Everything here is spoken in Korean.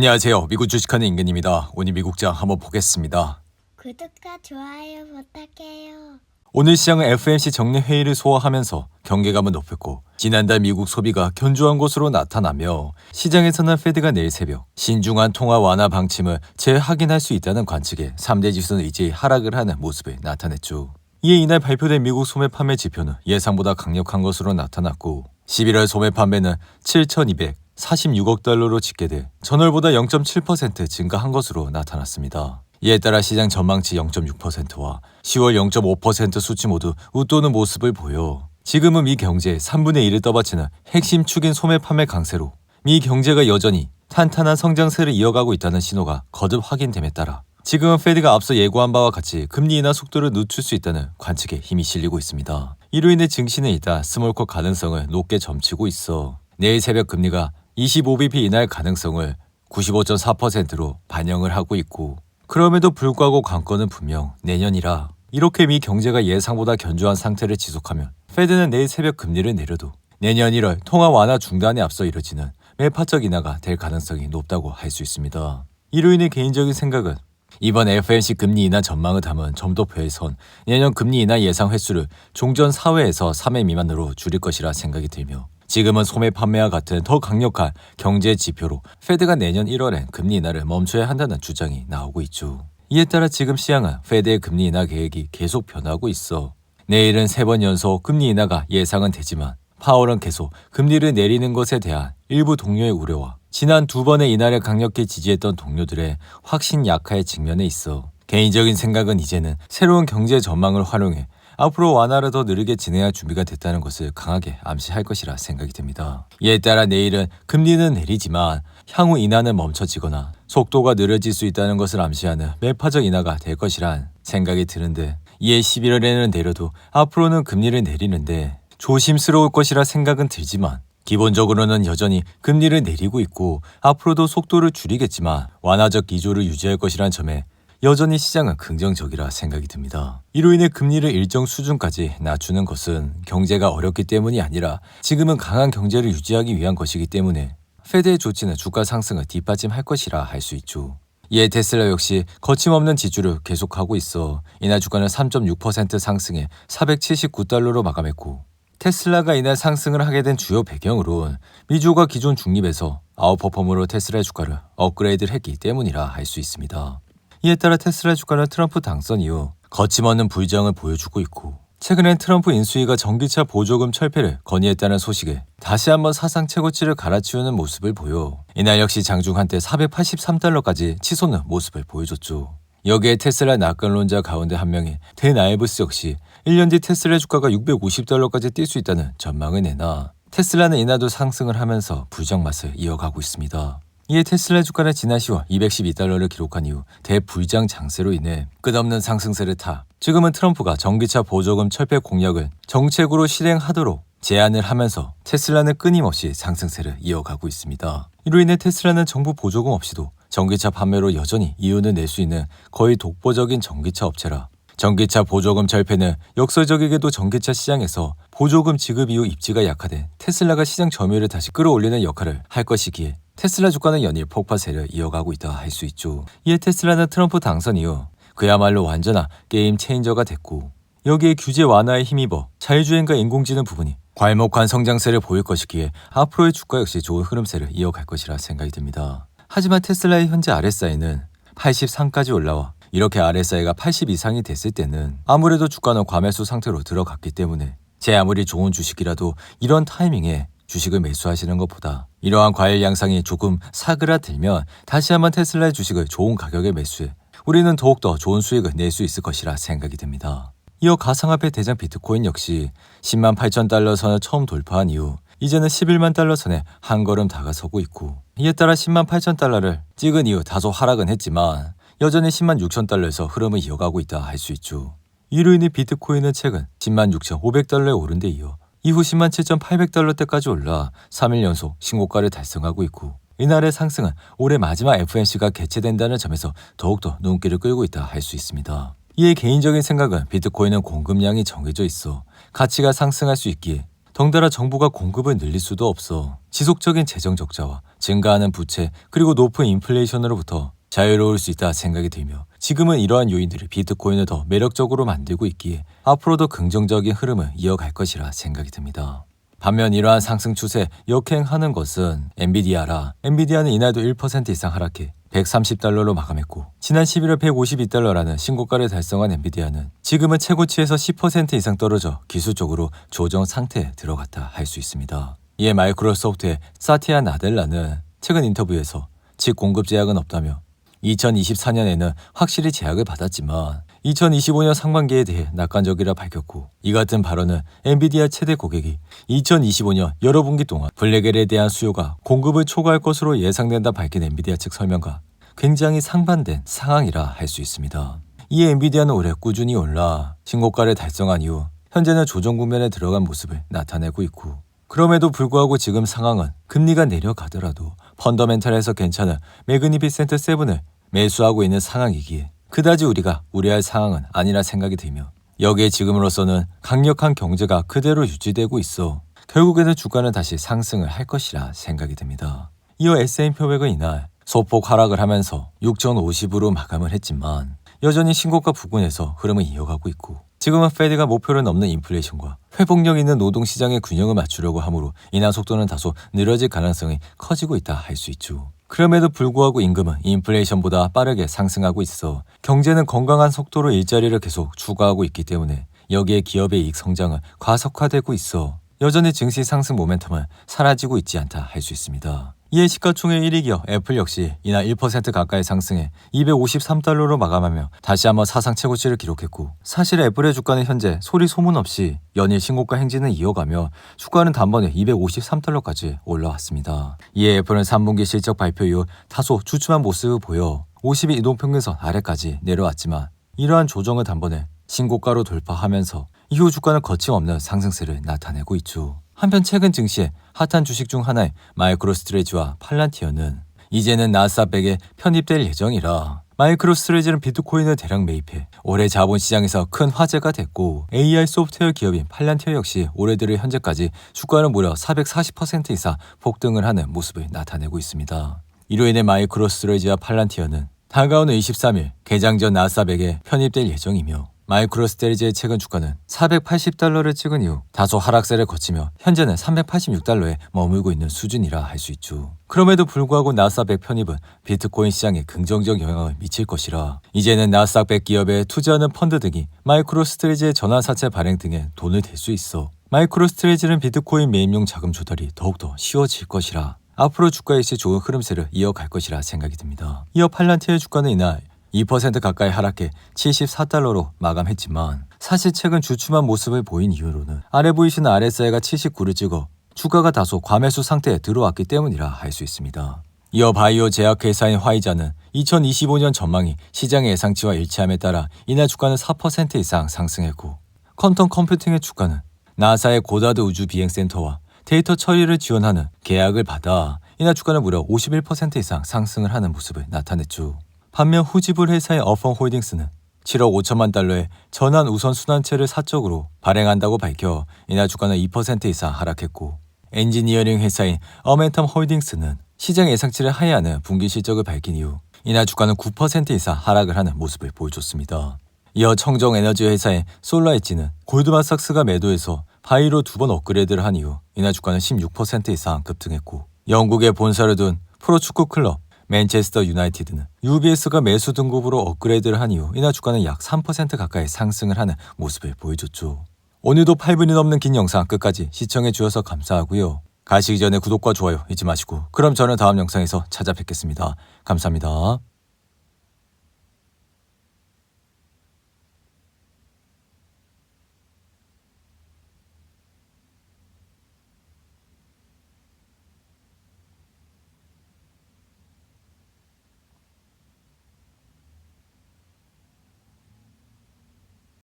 안녕하세요. 미국 주식하는 임근입니다. 오늘 미국장 한번 보겠습니다. 구독과 좋아요 부탁해요. 오늘 시장은 FOMC 정례 회의를 소화하면서 경계감을 높였고 지난달 미국 소비가 견조한 것으로 나타나며 시장에서는 페드가 내일 새벽 신중한 통화 완화 방침을 재확인할 수 있다는 관측에 3대 지수는 이제 하락을 하는 모습을 나타냈죠. 이에 이날 발표된 미국 소매 판매 지표는 예상보다 강력한 것으로 나타났고 11월 소매 판매는 7,246억 달러로 집계돼 전월보다 0.7% 증가한 것으로 나타났습니다. 이에 따라 시장 전망치 0.6%와 10월 0.5% 수치 모두 웃도는 모습을 보여 지금은 미 경제의 3분의 1을 떠받치는 핵심 축인 소매 판매 강세로 미 경제가 여전히 탄탄한 성장세를 이어가고 있다는 신호가 거듭 확인됨에 따라 지금은 페드가 앞서 예고한 바와 같이 금리 인하 속도를 늦출 수 있다는 관측에 힘이 실리고 있습니다. 이로 인해 증시는 일단 스몰컷 가능성을 높게 점치고 있어 내일 새벽 금리가 25bp 인하할 가능성을 95.4%로 반영을 하고 있고 그럼에도 불구하고 관건은 분명 내년이라 이렇게 미 경제가 예상보다 견조한 상태를 지속하면 페드는 내일 새벽 금리를 내려도 내년 1월 통화 완화 중단에 앞서 이뤄지는 매파적 인하가 될 가능성이 높다고 할 수 있습니다. 이로 인해 개인적인 생각은 이번 FOMC 금리 인하 전망을 담은 점도표에선 내년 금리 인하 예상 횟수를 종전 4회에서 3회 미만으로 줄일 것이라 생각이 들며 지금은 소매 판매와 같은 더 강력한 경제 지표로 페드가 내년 1월엔 금리 인하를 멈춰야 한다는 주장이 나오고 있죠. 이에 따라 지금 시장은 페드의 금리 인하 계획이 계속 변하고 있어 내일은 3번 연속 금리 인하가 예상은 되지만 파월은 계속 금리를 내리는 것에 대한 일부 동료의 우려와 지난 2번의 인하를 강력히 지지했던 동료들의 확신 약화에 직면해 있어 개인적인 생각은 이제는 새로운 경제 전망을 활용해 앞으로 완화를 더 느리게 진행할 준비가 됐다는 것을 강하게 암시할 것이라 생각이 듭니다. 이에 따라 내일은 금리는 내리지만 향후 인하는 멈춰지거나 속도가 느려질 수 있다는 것을 암시하는 매파적 인하가 될 것이란 생각이 드는데 이에 11월에는 내려도 앞으로는 금리를 내리는데 조심스러울 것이라 생각은 들지만 기본적으로는 여전히 금리를 내리고 있고 앞으로도 속도를 줄이겠지만 완화적 기조를 유지할 것이란 점에 여전히 시장은 긍정적이라 생각이 듭니다. 이로 인해 금리를 일정 수준까지 낮추는 것은 경제가 어렵기 때문이 아니라 지금은 강한 경제를 유지하기 위한 것이기 때문에 페드의 조치는 주가 상승을 뒷받침할 것이라 할 수 있죠. 이에 테슬라 역시 거침없는 지주를 계속하고 있어 이날 주가는 3.6% 상승해 479달러로 마감했고 테슬라가 이날 상승을 하게 된 주요 배경으론 미주가 기존 중립에서 아웃퍼폼으로 테슬라 주가를 업그레이드를 했기 때문이라 할 수 있습니다. 이에 따라 테슬라 주가는 트럼프 당선 이후 거침없는 불장을 보여주고 있고 최근엔 트럼프 인수위가 전기차 보조금 철폐를 건의했다는 소식에 다시 한번 사상 최고치를 갈아치우는 모습을 보여 이날 역시 장중 한때 483달러까지 치솟는 모습을 보여줬죠. 여기에 테슬라 낙관론자 가운데 한 명인 댄 아이브스 역시 1년 뒤 테슬라 주가가 650달러까지 뛸 수 있다는 전망을 내나 테슬라는 이날도 상승을 하면서 불장 맛을 이어가고 있습니다. 이에 테슬라 주가는 지난 10월 212달러를 기록한 이후 대불장 장세로 인해 끝없는 상승세를 타 지금은 트럼프가 전기차 보조금 철폐 공약을 정책으로 실행하도록 제안을 하면서 테슬라는 끊임없이 상승세를 이어가고 있습니다. 이로 인해 테슬라는 정부 보조금 없이도 전기차 판매로 여전히 이윤을 낼 수 있는 거의 독보적인 전기차 업체라 전기차 보조금 철폐는 역설적이게도 전기차 시장에서 보조금 지급 이후 입지가 약화된 테슬라가 시장 점유율을 다시 끌어올리는 역할을 할 것이기에 테슬라 주가는 연일 폭파세를 이어가고 있다 할 수 있죠. 이에 테슬라는 트럼프 당선 이후 그야말로 완전한 게임 체인저가 됐고 여기에 규제 완화에 힘입어 자율주행과 인공지능 부분이 괄목한 성장세를 보일 것이기에 앞으로의 주가 역시 좋은 흐름세를 이어갈 것이라 생각이 듭니다. 하지만 테슬라의 현재 RSI는 83까지 올라와 이렇게 RSI가 80 이상이 됐을 때는 아무래도 주가는 과매수 상태로 들어갔기 때문에 제 아무리 좋은 주식이라도 이런 타이밍에 주식을 매수하시는 것보다 이러한 과열 양상이 조금 사그라들면 다시 한번 테슬라의 주식을 좋은 가격에 매수해 우리는 더욱더 좋은 수익을 낼 수 있을 것이라 생각이 듭니다. 이어 가상화폐 대장 비트코인 역시 10만 8천 달러 선을 처음 돌파한 이후 이제는 11만 달러 선에 한 걸음 다가서고 있고 이에 따라 10만 8천 달러를 찍은 이후 다소 하락은 했지만 여전히 10만 6천 달러에서 흐름을 이어가고 있다 할 수 있죠. 이로 인해 비트코인은 최근 10만 6,500달러에 오른 데 이어 이후 10만 7,800달러대까지 올라 3일 연속 신고가를 달성하고 있고 이날의 상승은 올해 마지막 FOMC가 개최된다는 점에서 더욱더 눈길을 끌고 있다 할 수 있습니다. 이에 개인적인 생각은 비트코인은 공급량이 정해져 있어 가치가 상승할 수 있기에 덩달아 정부가 공급을 늘릴 수도 없어 지속적인 재정 적자와 증가하는 부채 그리고 높은 인플레이션으로부터 자유로울 수 있다 생각이 들며 지금은 이러한 요인들이 비트코인을 더 매력적으로 만들고 있기에 앞으로도 긍정적인 흐름을 이어갈 것이라 생각이 듭니다. 반면 이러한 상승 추세에 역행하는 것은 엔비디아라. 엔비디아는 이날도 1% 이상 하락해 130달러로 마감했고 지난 11월 152달러라는 신고가를 달성한 엔비디아는 지금은 최고치에서 10% 이상 떨어져 기술적으로 조정 상태에 들어갔다 할 수 있습니다. 이에 마이크로소프트의 사티아 나델라는 최근 인터뷰에서 즉 공급 제약은 없다며 2024년에는 확실히 제약을 받았지만 2025년 상반기에 대해 낙관적이라 밝혔고 이 같은 발언은 엔비디아 최대 고객이 2025년 여러 분기 동안 블랙엘에 대한 수요가 공급을 초과할 것으로 예상된다 밝힌 엔비디아 측 설명과 굉장히 상반된 상황이라 할 수 있습니다. 이에 엔비디아는 올해 꾸준히 올라 신고가를 달성한 이후 현재는 조정 국면에 들어간 모습을 나타내고 있고 그럼에도 불구하고 지금 상황은 금리가 내려가더라도 펀더멘탈에서 괜찮은 매그니피센트 7을 매수하고 있는 상황이기에 그다지 우리가 우려할 상황은 아니라 생각이 들며 여기에 지금으로서는 강력한 경제가 그대로 유지되고 있어 결국에는 주가는 다시 상승을 할 것이라 생각이 듭니다. 이어 S&P 500은 이날 소폭 하락을 하면서 6,050으로 마감을 했지만 여전히 신고가 부근에서 흐름을 이어가고 있고 지금은 페드가 목표를 넘는 인플레이션과 회복력 있는 노동시장의 균형을 맞추려고 하므로 인하 속도는 다소 느려질 가능성이 커지고 있다 할 수 있죠. 그럼에도 불구하고 임금은 인플레이션보다 빠르게 상승하고 있어 경제는 건강한 속도로 일자리를 계속 추가하고 있기 때문에 여기에 기업의 이익 성장은 과속화되고 있어 여전히 증시 상승 모멘텀은 사라지고 있지 않다 할 수 있습니다. 이에 시가총액 1위 기업 애플 역시 이날 1% 가까이 상승해 253달러로 마감하며 다시 한번 사상 최고치를 기록했고 사실 애플의 주가는 현재 소리 소문 없이 연일 신고가 행진을 이어가며 주가는 단번에 253달러까지 올라왔습니다. 이에 애플은 3분기 실적 발표 이후 다소 주춤한 모습을 보여 50일 이동평균선 아래까지 내려왔지만 이러한 조정을 단번에 신고가로 돌파하면서 이후 주가는 거침없는 상승세를 나타내고 있죠. 한편 최근 증시에 핫한 주식 중 하나의 마이크로스트레지와 팔란티어는 이제는 나스닥100에 편입될 예정이라 마이크로스트레지는 비트코인을 대량 매입해 올해 자본시장에서 큰 화제가 됐고 AI 소프트웨어 기업인 팔란티어 역시 올해 들어 현재까지 주가는 무려 440% 이상 폭등을 하는 모습을 나타내고 있습니다. 이로 인해 마이크로스트레지와 팔란티어는 다가오는 23일 개장 전 나스닥100에 편입될 예정이며 마이크로스트레지의 최근 주가는 480달러를 찍은 이후 다소 하락세를 거치며 현재는 386달러에 머물고 있는 수준이라 할 수 있죠. 그럼에도 불구하고 나스닥100 편입은 비트코인 시장에 긍정적 영향을 미칠 것이라 이제는 나스닥100 기업에 투자하는 펀드 등이 마이크로스트레지의 전환사채 발행 등에 돈을 댈 수 있어 마이크로스트레지는 비트코인 매입용 자금 조달이 더욱더 쉬워질 것이라 앞으로 주가 역시 좋은 흐름세를 이어갈 것이라 생각이 듭니다. 이어 팔란티어의 주가는 이날 2% 가까이 하락해 74달러로 마감했지만 사실 최근 주춤한 모습을 보인 이유로는 아래 보이시는 RSI가 79를 찍어 주가가 다소 과매수 상태에 들어왔기 때문이라 할 수 있습니다. 이어 바이오 제약회사인 화이자는 2025년 전망이 시장의 예상치와 일치함에 따라 이날 주가는 4% 이상 상승했고 퀀텀 컴퓨팅의 주가는 나사의 고다드 우주 비행센터와 데이터 처리를 지원하는 계약을 받아 이날 주가는 무려 51% 이상 상승을 하는 모습을 나타냈죠. 반면 후지불 회사인 어펑 홀딩스는 7억 5천만 달러의 전환 우선 순환체를 사적으로 발행한다고 밝혀 이날 주가는 2% 이상 하락했고 엔지니어링 회사인 어멘텀 홀딩스는 시장 예상치를 하회하는 분기 실적을 밝힌 이후 이날 주가는 9% 이상 하락을 하는 모습을 보여줬습니다. 이어 청정 에너지 회사인 솔라엣지는 골드만삭스가 매도해서 바이로 2번 업그레이드를 한 이후 이날 주가는 16% 이상 급등했고 영국에 본사를 둔 프로축구 클럽 맨체스터 유나이티드는 UBS가 매수 등급으로 업그레이드를 한 이후 이날 주가는 약 3% 가까이 상승을 하는 모습을 보여줬죠. 오늘도 8분이 넘는 긴 영상 끝까지 시청해 주셔서 감사하고요. 가시기 전에 구독과 좋아요 잊지 마시고 그럼 저는 다음 영상에서 찾아뵙겠습니다. 감사합니다.